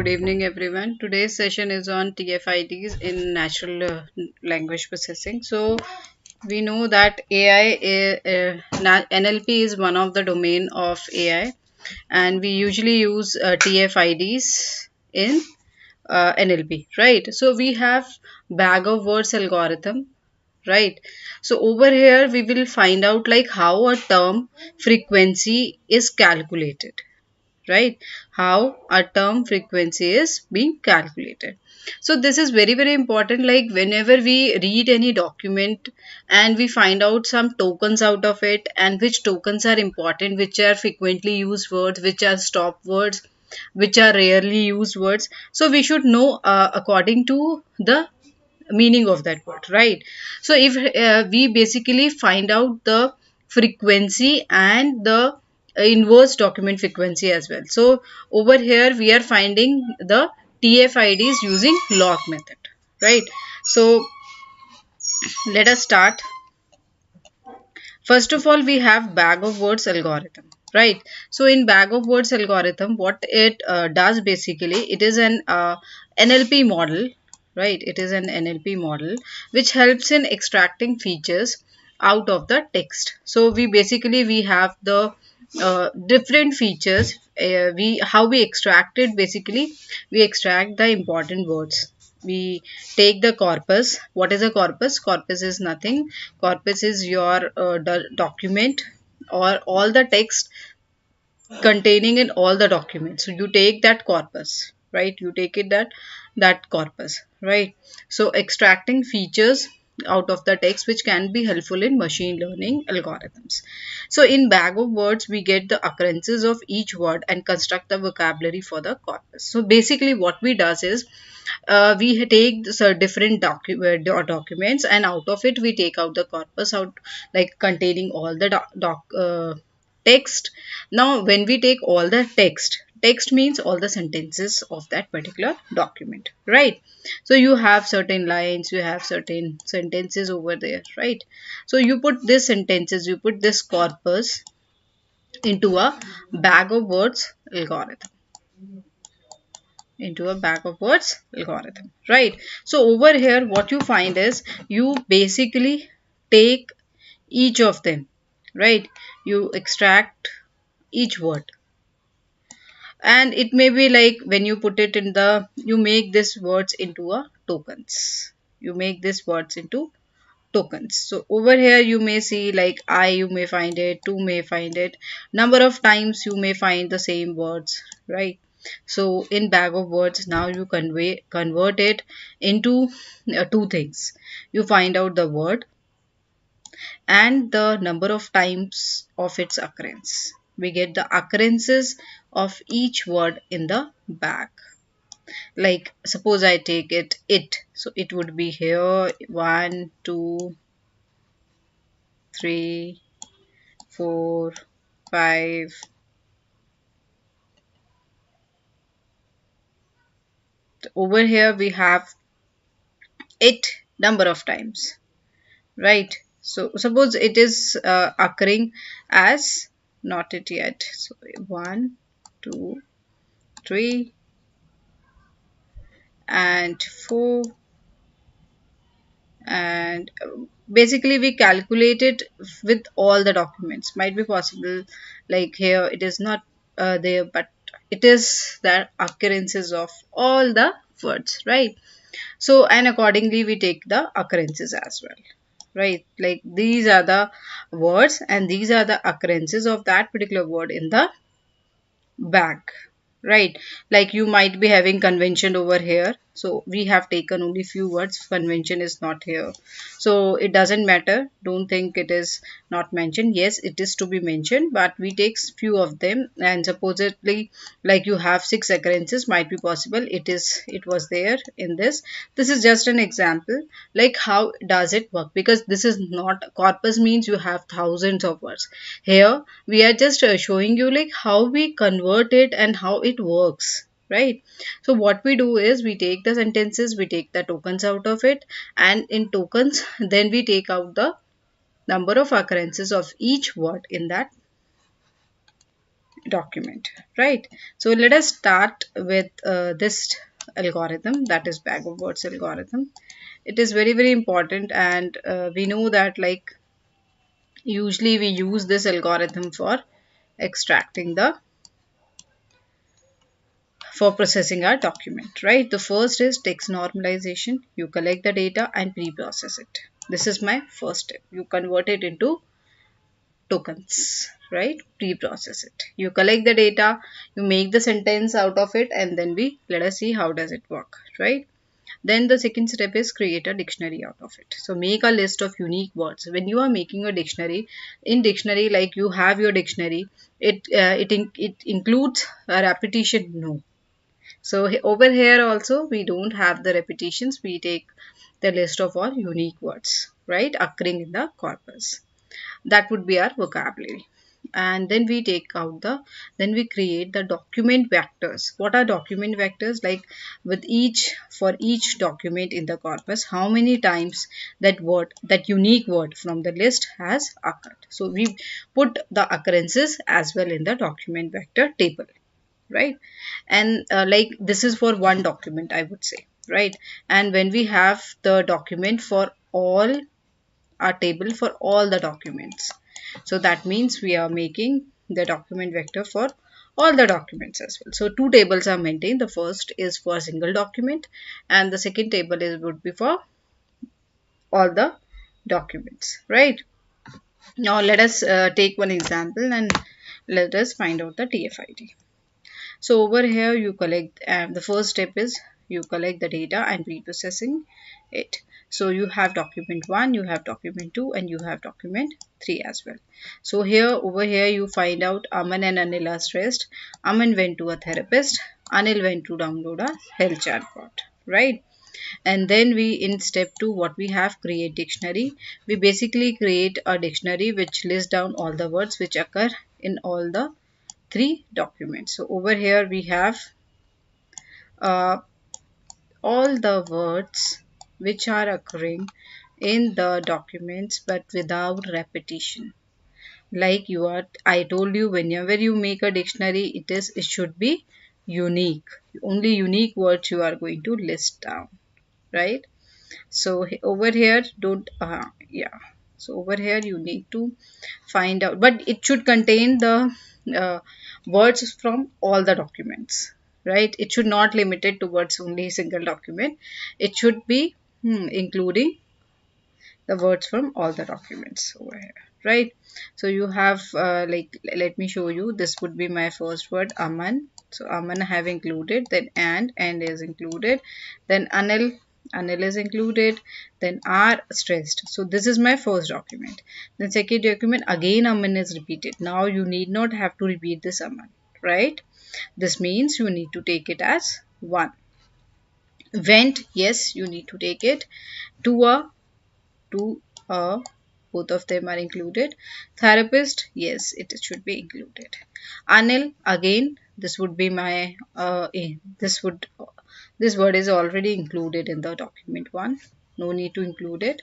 Good evening, everyone. Today's session is on TFIDs in natural language processing. So, we know that NLP is one of the domain of AI, and we usually use TFIDs in NLP, right? So, we have bag of words algorithm, right? So, over here, we will find out like how a term frequency is calculated, right? How a term frequency is being calculated. So this is very important, like whenever we read any document and we find out some tokens out of it, and which tokens are important, which are frequently used words, which are stop words, which are rarely used words. So we should know according to the meaning of that word, right? So if we basically find out the frequency and the inverse document frequency as well. So over here we are finding the TFIDs using log method, right? So let us start. First of all, we have bag of words algorithm, right? So in bag of words algorithm, what it does basically, it is an NLP model, right? It is an NLP model which helps in extracting features out of the text. So we have the different features. We how we extract it, basically we extract the important words. We take the corpus. What is a corpus? Corpus is nothing. Corpus is your document or all the text containing in all the documents. So you take that corpus, right? You take it that corpus, right? So extracting features out of the text which can be helpful in machine learning algorithms. So in bag of words, we get the occurrences of each word and construct the vocabulary for the corpus. So basically what we does is we take different documents, and out of it we take out the corpus out, like containing all the text. Now when we take all the text means all the sentences of that particular document, right? So you have certain lines, you have certain sentences over there, right? So you put this sentences, you put this corpus into a bag of words algorithm, into a bag of words algorithm, right? So over here what you find is you basically take each of them, right? You extract each word, and it may be like when you put it in the, you make this words into a tokens, you make this words into tokens. So over here you may see like I, you may find it, two may find it, number of times you may find the same words, right? So in bag of words, now you convert it into two things. You find out the word and the number of times of its occurrence. We get the occurrences of each word in the bag. Like suppose I take it, so it would be here 1 2 3 4 5. Over here we have it number of times, right? So suppose it is occurring as not it yet, so 1 2 3 and 4, and basically we calculate it with all the documents. Might be possible like here it is not there, but it is the occurrences of all the words, right? So and accordingly we take the occurrences as well, right? Like these are the words and these are the occurrences of that particular word in the bag, right? Like you might be having convention over here, so we have taken only few words, convention is not here, so it doesn't matter, don't think it is not mentioned. Yes, it is to be mentioned, but we take few of them, and supposedly like you have 6 occurrences, might be possible it was there in this is just an example like how does it work, because this is not corpus means you have thousands of words. Here we are just showing you like how we convert it and how it works, right? So what we do is we take the sentences, we take the tokens out of it, and in tokens then we take out the number of occurrences of each word in document, right? So let us start with this algorithm, that is bag of words algorithm. It is very very important, and we know that like usually we use this algorithm for extracting the for processing our document, right? The first is text normalization. You collect the data and pre-process it. This is my first step. You convert it into tokens, right? Pre-process it. You collect the data, you make the sentence out of it, and then we let us see how does it work, right? Then the second step is create a dictionary out of it. So make a list of unique words. When you are making a dictionary, in dictionary, like you have your dictionary, it includes a repetition. No. So over here also we don't have the repetitions. We take the list of all unique words, right, occurring in the corpus. That would be our vocabulary. And then we take out then we create the document vectors. What are document vectors? Like with for each document in the corpus, how many times that unique word from the list has occurred. So we put the occurrences as well in the document vector table, right? And like this is for one document, I would say, right? And when we have the document for all, our table for all the documents, so that means we are making the document vector for all the documents as well. So two tables are maintained. The first is for a single document, and the second table is would be for all the documents, right? Now let us take one example and let us find out the TF-ID. So over here you collect, the first step is you collect the data and pre-processing it. So you have document 1, you have document 2, and you have document 3 as well. So here over here you find out Aman and Anil are stressed. Aman went to a therapist. Anil went to download a health chatbot, right? And then we, in step 2, what we have, create dictionary. We basically create a dictionary which lists down all the words which occur in all the 3 documents. So over here we have uh, all the words which are occurring in the documents but without repetition. Like I told you, whenever you make a dictionary, it should be unique. Only unique words you are going to list down, right? So over here don't yeah, so over here you need to find out, but it should contain the uh, words from all the documents, right? It should not limit it towards only single document. It should be including the words from all the documents over here, right? So you have like, let me show you. This would be my first word, Aman. So Aman I have included, then and is included, then Anil is included, then are stressed. So this is my first document. Then second document, again Aman is repeated. Now you need not have to repeat this Aman, right? This means you need to take it as one. Went, yes, you need to take it. To a both of them are included. Therapist, yes, it should be included. Anil, again, this would be my this word is already included in the document 1. No need to include it.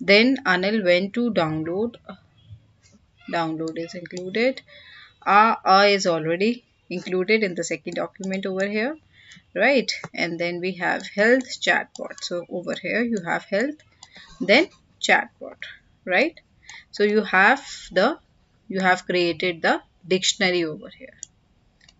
Then Anil went to download. Download is included. Is already included in the second document over here, right? And then we have health chatbot. So over here you have health, then chatbot, right? So you have created the dictionary over here,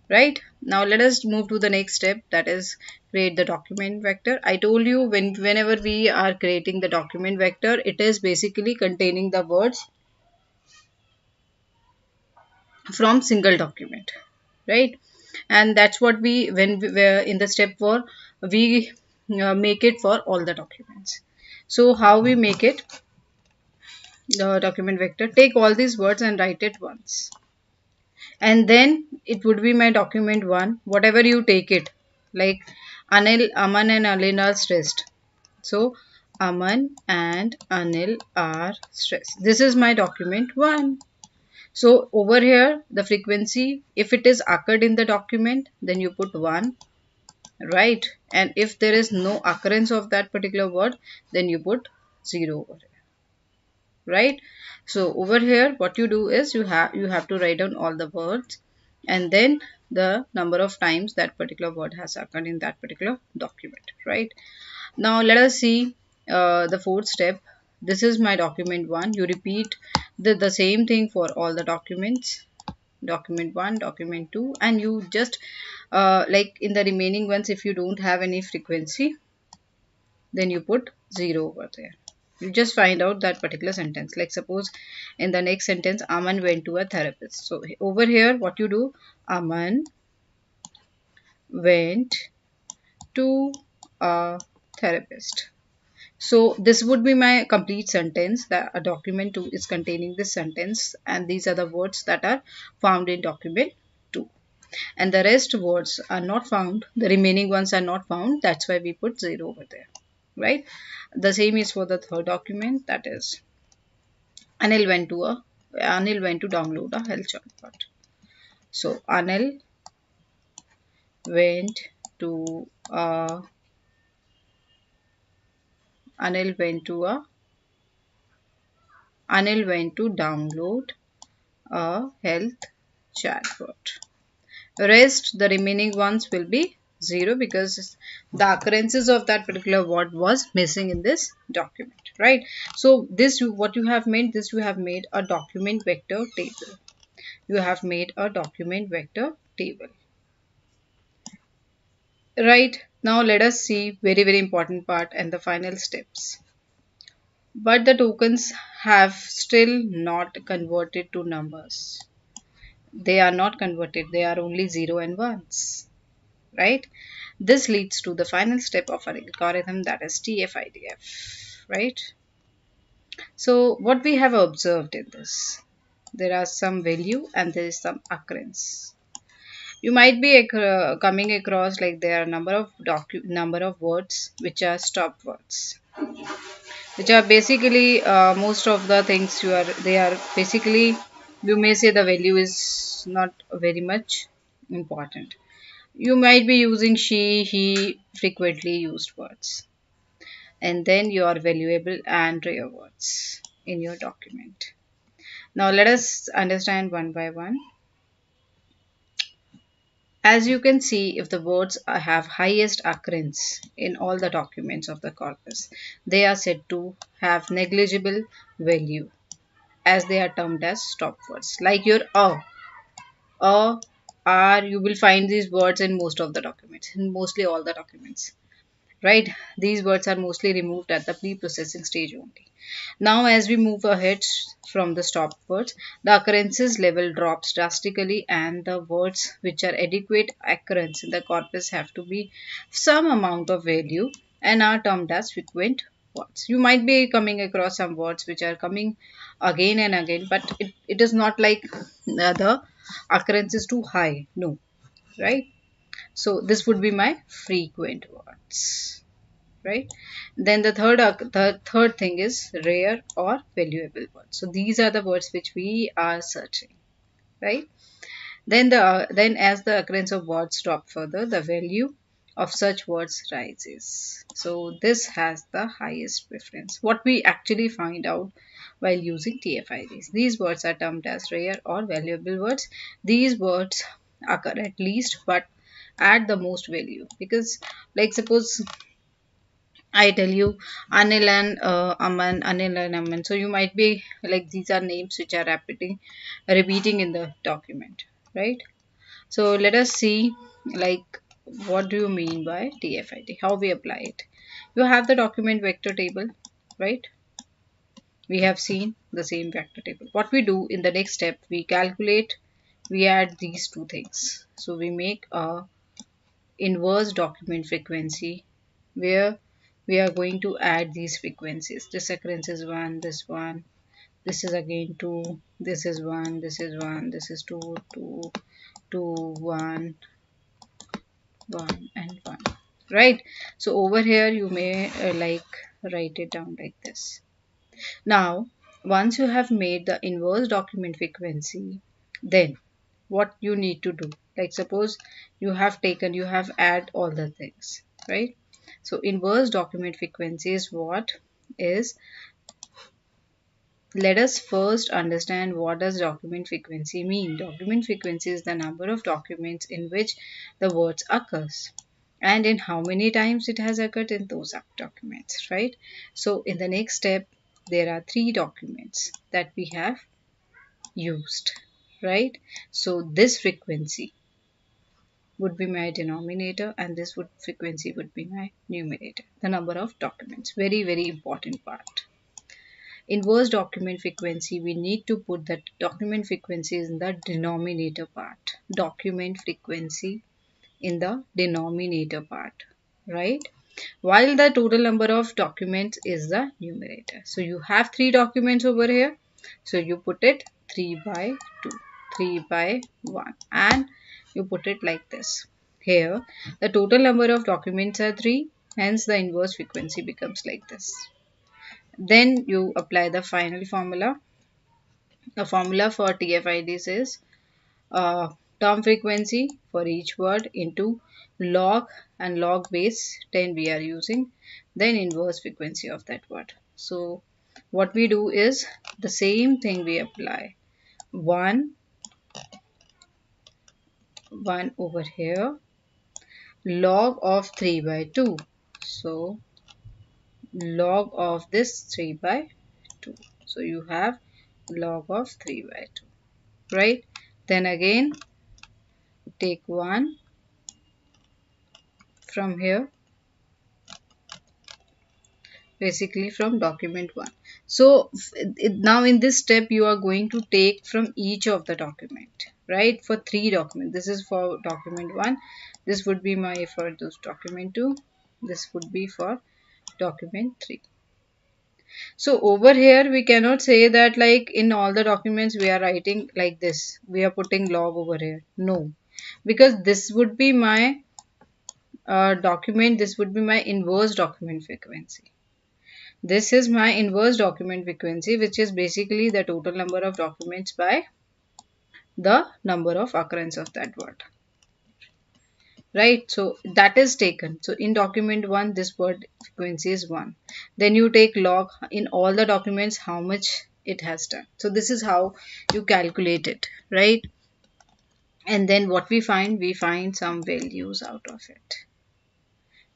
right? Now let us move to the next step, that is create the document vector. I told you whenever we are creating the document vector, it is basically containing the words from single document, right? And that's what when we were in the step 4, we make it for all the documents. So how we make it? The document vector, take all these words and write it once, and then it would be my document 1, whatever you take it. Like Aman and Anil are stressed, so Aman and Anil are stressed. This is my document 1. So over here the frequency, if it is occurred in the document, then you put 1, right? And if there is no occurrence of that particular word, then you put 0 over here, right? So over here what you do is you have to write down all the words and then the number of times that particular word has occurred in that particular document, right? Now let us see the fourth step. This is my document 1. You repeat the same thing for all the documents, document 1, document 2, and you just like in the remaining ones, if you don't have any frequency, then you put 0 over there. You just find out that particular sentence. Like suppose in the next sentence, Aman went to a therapist. So over here, what you do, Aman went to a therapist. So this would be my complete sentence, that a document 2 is containing this sentence, and these are the words that are found in document 2. And the rest words are not found, the remaining ones are not found, that's why we put 0 over there, right? The same is for the third document, that is Anil went to download a health chatbot. So went to uh, Anil went to download a health chatbot. Rest, the remaining ones will be 0 because the occurrences of that particular word was missing in this document, right? So this, what you have made, this you have made a document vector table. You have made a document vector table, right? Now let us see very important part and the final steps. But the tokens have still not converted to numbers. They are not converted, they are only 0 and 1s, right? This leads to the final step of our algorithm, that is TF-IDF, right? So what we have observed in this, there are some value and there is some occurrence. You might be coming across like there are number of words which are stop words, which are basically most of the things they are basically, you may say the value is not very much important. You might be using she, he, frequently used words, and then your valuable and rare words in your document. Now let us understand one by one. As you can see, if the words have highest occurrence in all the documents of the corpus, they are said to have negligible value, as they are termed as stop words. Like your a, are, you will find these words in most of the documents, in mostly all the documents, right? These words are mostly removed at the pre-processing stage only. Now as we move ahead from the stop words, the occurrences level drops drastically, and the words which are adequate occurrence in the corpus have to be some amount of value and are termed as frequent words. You might be coming across some words which are coming again and again, but it is not like the occurrence is too high, no, right? So this would be my frequent words, right? Then the third thing is rare or valuable words. So these are the words which we are searching, right? Then as the occurrence of words drop further, the value of such words rises. So this has the highest preference. What we actually find out while using TF-IDs, these words are termed as rare or valuable words. These words occur at least but add the most value, because like suppose I tell you Anil and Aman, Anil and Aman. So you might be like these are names which are repeating in the document, right? So let us see like what do you mean by TF-ID, how we apply it. You have the document vector table, right? We have seen the same vector table. What we do in the next step, we calculate, we add these two things. So we make a inverse document frequency where we are going to add these frequencies. This occurrence is 1, this is again 2, this is 1, this is 1, this is 2, 2, 2, 1, 1 and 1, right? So over here you may like write it down like this. Now once you have made the inverse document frequency, then what you need to do, like suppose you have add all the things, right? So inverse document frequency is what is let us first understand what does document frequency mean. Document frequency is the number of documents in which the words occurs and in how many times it has occurred in those documents, right? So in the next step, there are three documents that we have used, right? So this frequency would be my denominator and this frequency would be my numerator, the number of documents. Very, very important part. Inverse document frequency, we need to put that document frequency in the denominator part. Document frequency in the denominator part, right? While the total number of documents is the numerator. So you have three documents over here. So you put it 3 by 2, 3 by 1 and you put it like this. Here the total number of documents are 3, hence the inverse frequency becomes like this. Then you apply the final formula. The formula for TF-IDs is term frequency for each word into log and log base 10 we are using, then inverse frequency of that word. So what we do is the same thing we apply. 1 over here, log of 3 by 2. So log of this 3 by 2. So you have log of 3 by 2, right? Then again take 1 from here, basically from document 1. So now in this step you are going to take from each of the document, right? For 3 documents. This is for document 1. This would be my for this document 2. This would be for document 3. So over here we cannot say that like in all the documents we are writing like this. We are putting log over here. No. Because this would be my document. This would be my inverse document frequency. This is my inverse document frequency, which is basically the total number of documents by the number of occurrence of that word. Right, so that is taken. So in document 1, this word frequency is 1. Then you take log in all the documents how much it has done. So this is how you calculate it, right? And then what we find some values out of it.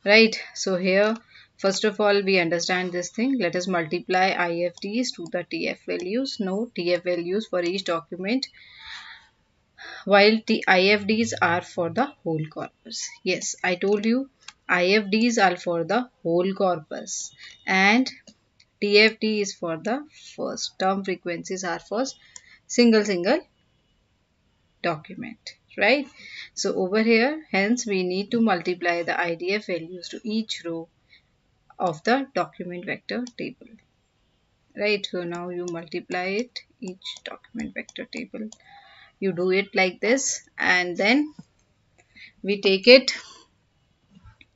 Right, so here first of all we understand this thing. Let us multiply IFDs to the TF values. No, TF values for each document, while the IFDs are for the whole corpus. Yes, I told you IFDs are for the whole corpus and TFD is for the first. Term frequencies are for single document, right? So over here, hence we need to multiply the IDF values to each row of the document vector table, right? So now you multiply it, each document vector table. You do it like this and then we take it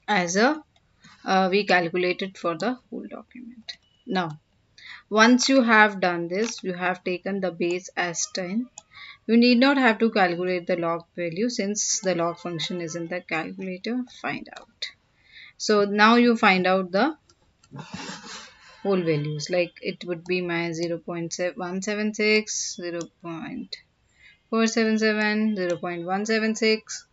as a we calculate it for the whole document. Now once you have done this, you have taken the base as 10. You need not have to calculate the log value since the log function is in the calculator. Find out. So now you find out the whole values, like it would be my 0.176, 0.477, 0.176,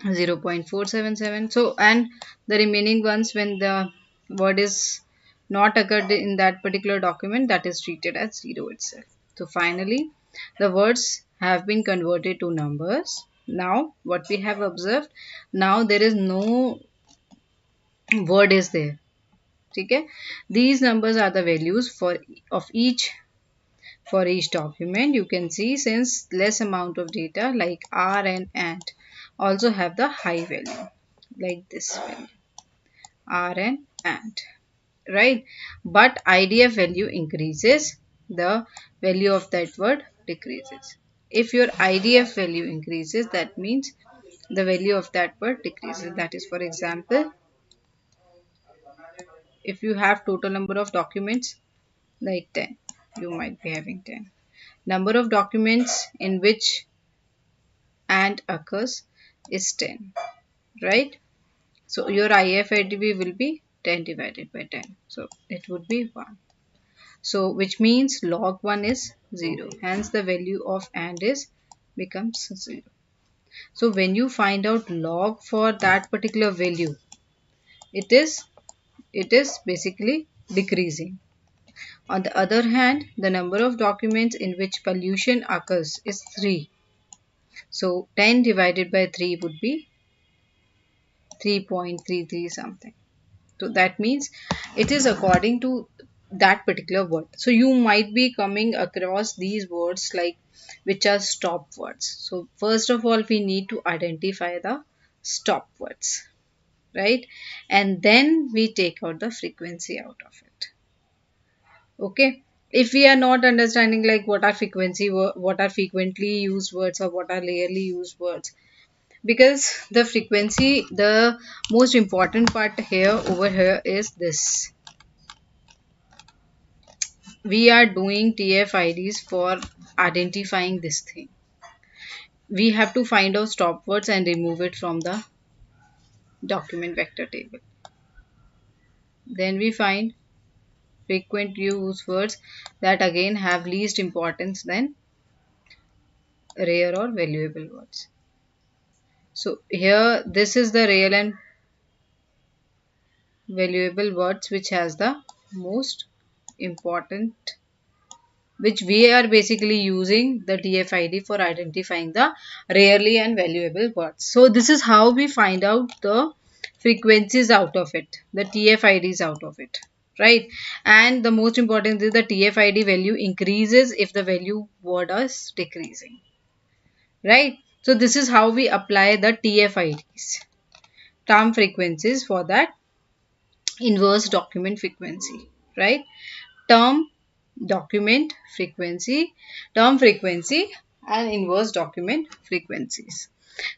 0.477. So and the remaining ones, when the word is not occurred in that particular document, that is treated as 0 itself. So finally the words have been converted to numbers. Now what we have observed, now there is no word is there. Okay, these numbers are the values for each document. You can see since less amount of data like R and also have the high value like this value R and, right? But IDF value increases, the value of that word decreases. If your IDF value increases, that means the value of that word decreases. That is, for example, if you have total number of documents like 10, you might be having 10. Number of documents in which and occurs is 10, right? So your IFIDV will be 10 divided by 10. So it would be 1. So which means log 1 is 0. Hence the value of and is becomes 0. So when you find out log for that particular value, it is basically decreasing. On the other hand, the number of documents in which pollution occurs is 3. So 10 divided by 3 would be 3.33 something. So that means it is according to that particular word. So you might be coming across these words like which are stop words. So first of all, we need to identify the stop words, right? And then we take out the frequency out of it. Okay. If we are not understanding like what are what are frequently used words or what are rarely used words, because the frequency, the most important part here over here is this. We are doing TF-IDs for identifying this thing. We have to find out stop words and remove it from the document vector table. Then we find frequent use words that again have least importance than rare or valuable words. So here this is the rare and valuable words which has the most important, which we are basically using the DFID for identifying the rarely and valuable words. So this is how we find out the frequencies out of it, the TF-IDs out of it, right? And the most important is the TF-ID value increases if the value word is decreasing, right? So this is how we apply the TF-IDs, term frequencies, for that inverse document frequency, right? Term document frequency, term frequency and inverse document frequencies.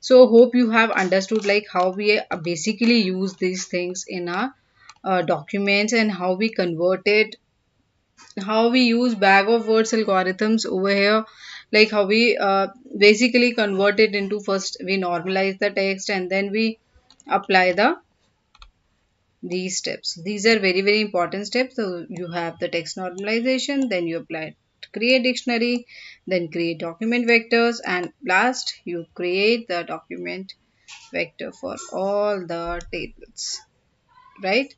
So hope you have understood like how we basically use these things in our documents and how we convert it, how we use bag of words algorithms over here, like how we basically convert it into, first we normalize the text and then we apply these steps. These are very important steps. So you have the text normalization, then you apply create dictionary, then create document vectors, and last you create the document vector for all the tables, right?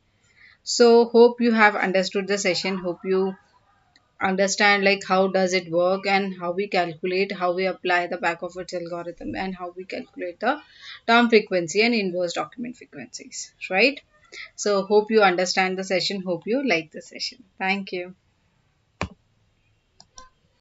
So hope you have understood the session. Hope you understand like how does it work and how we calculate, how we apply the back of its algorithm, and how we calculate the term frequency and inverse document frequencies, right? So hope you understand the session. Hope you like the session. Thank you.